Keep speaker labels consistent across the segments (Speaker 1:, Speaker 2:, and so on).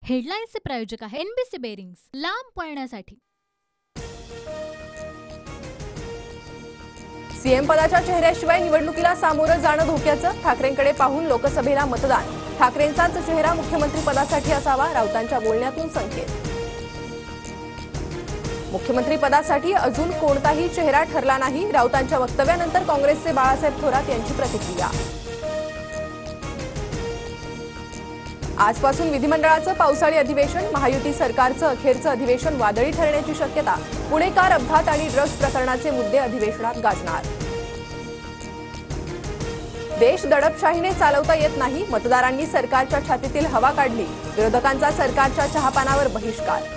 Speaker 1: हेडलाईन्सचे प्रायोजक आहे NBC bearings, लांब पळण्यासाठी।
Speaker 2: सीएम पदाच्या चेहऱ्याशिवाय निवडणुकीला सामोरं जाणं धोक्याचं, ठाकरेंकडे पाहून लोकसभेला मतदान। ठाकरेंचाच चेहरा मुख्यमंत्री पदासाठी असावा, राऊतांच्या बोलण्यातून संकेत। मुख्यमंत्री पदासाठी अजून कोणताही चेहरा ठरला नाही, राऊतांच्या वक्तव्यानंतर काँग्रेसचे बाळासाहेब थोरात यांची प्रतिक्रिया। आजपासून विधिमंडळाचं पावसाळी अधिवेशन, महायुती सरकारचं अखेरचं अधिवेशन वादळी ठरण्याची शक्यता। पुणेकार अपघात आणि ड्रग्ज प्रकरणाचे मुद्दे अधिवेशनात गाजणार। देश दडपशाहीने चालवता येत नाही, मतदारांनी सरकारच्या छातीतील हवा काढली, विरोधकांचा सरकारच्या चहापानावर बहिष्कार।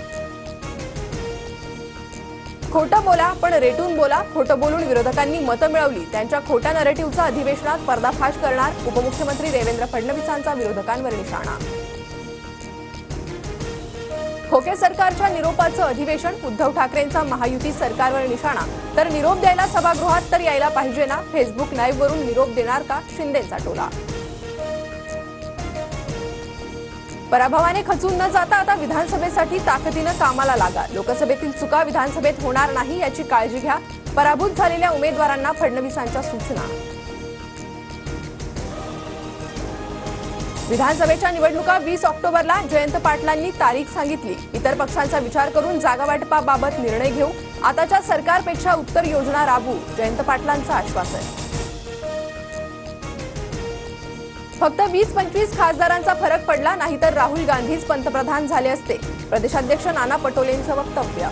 Speaker 2: खोटं बोला पण रेटून बोला, खोटं बोलून विरोधकांनी मतं मिळवली, त्यांच्या खोट्या नरेटिव्हचा अधिवेशनात पर्दाफाश करणार, उपमुख्यमंत्री देवेंद्र फडणवीसांचा विरोधकांवर निशाणा। खोके सरकारच्या निरोपाचं अधिवेशन, उद्धव ठाकरेंचा महायुती सरकारवर निशाणा। तर निरोप द्यायला सभागृहात तर यायला पाहिजे ना, फेसबुक लाईव्ह वरून निरोप देणार का, शिंदेचा टोला। पराभवाने खचून न जाता आता विधानसभेसाठी ताकदीनं कामाला लागा, लोकसभेतील चुका विधानसभेत होणार नाही याची काळजी घ्या, पराभूत झालेल्या उमेदवारांना फडणवीसांच्या सूचना। विधानसभेच्या निवडणुका 20 ऑक्टोबरला, जयंत पाटलांनी तारीख सांगितली, इतर पक्षांचा विचार करून जागा वाटपाबाबत निर्णय घेऊ, आताच्या सरकारपेक्षा उत्तर योजना राबवू, जयंत पाटलांचं आश्वासन। फक्त 20-25 खासदारांचा फरक पडला, नाहीतर राहुल गांधीच पंतप्रधान झाले असते, प्रदेशाध्यक्ष नाना पटोलेंचं वक्तव्य।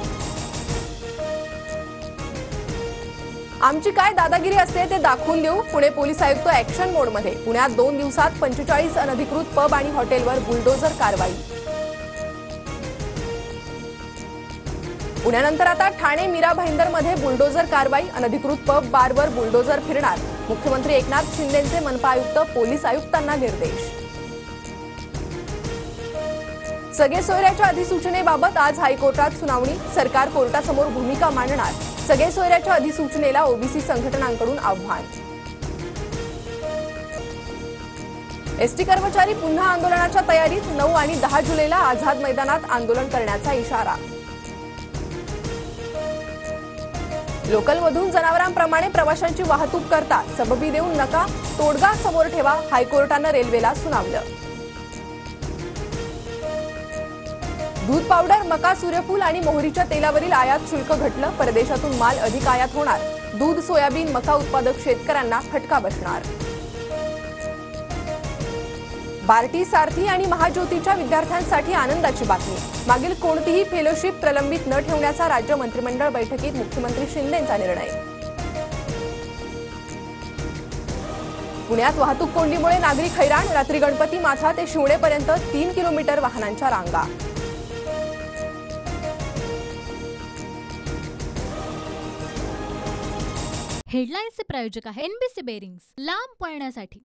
Speaker 2: आमची काय दादागिरी असते ते दाखवून देऊ, पुणे पोलीस आयुक्त ऍक्शन मोडमध्ये, पुण्यात 2 दिवसात 45 अनधिकृत पब आणि हॉटेलवर बुलडोझर कारवाई। पुण्यानंतर आता ठाणे मीरा भाईंदरमध्ये बुलडोझर कारवाई, अनधिकृत पब बारवर बुलडोझर फिरणार, मुख्यमंत्री एकनाथ शिंदेंचे मनपा आयुक्त पोलीस आयुक्तांना निर्देश। सगळे सोयऱ्याच्या अधिसूचनेबाबत आज हायकोर्टात सुनावणी, सरकार कोर्टासमोर भूमिका मांडणार, सगळे सोयऱ्याच्या अधिसूचनेला ओबीसी संघटनांकडून आव्हान। एसटी कर्मचारी पुन्हा आंदोलनाच्या तयारीत, 9 आणि 10 जुलैला आझाद मैदानात आंदोलन करण्याचा इशारा। लोकलमधून जनावरांप्रमाणे प्रवाशांची वाहतूक करता, सबबी देऊन नका, तोडगा समोर ठेवा, हायकोर्टानं रेल्वेला सुनावलं। दूध पावडर, मका, सूर्यफूल आणि मोहरीच्या तेलावरील आयात शुल्क घटलं, परदेशातून माल अधिक आयात होणार, दूध, सोयाबीन, मका उत्पादक शेतकऱ्यांना फटका बसणार। बार्टी, सारथी आणि महाज्योतीच्या विद्यार्थ्यांसाठी आनंदाची बातमी, मागील कोणतीही फेलोशिप प्रलंबित न ठेवण्याचा राज्य मंत्रिमंडळ बैठकीत मुख्यमंत्री शिंदेंचा निर्णय। पुण्यात वाहतूक कोंडीमुळे नागरिक हैराण, रात्री गणपती माथा ते शिवणेपर्यंत 3 किलोमीटर वाहनांच्या रांगा।
Speaker 1: हेडलाईन्सचे प्रायोजक आहे एनबीसी बेरिंग्स, लांब पळण्यासाठी।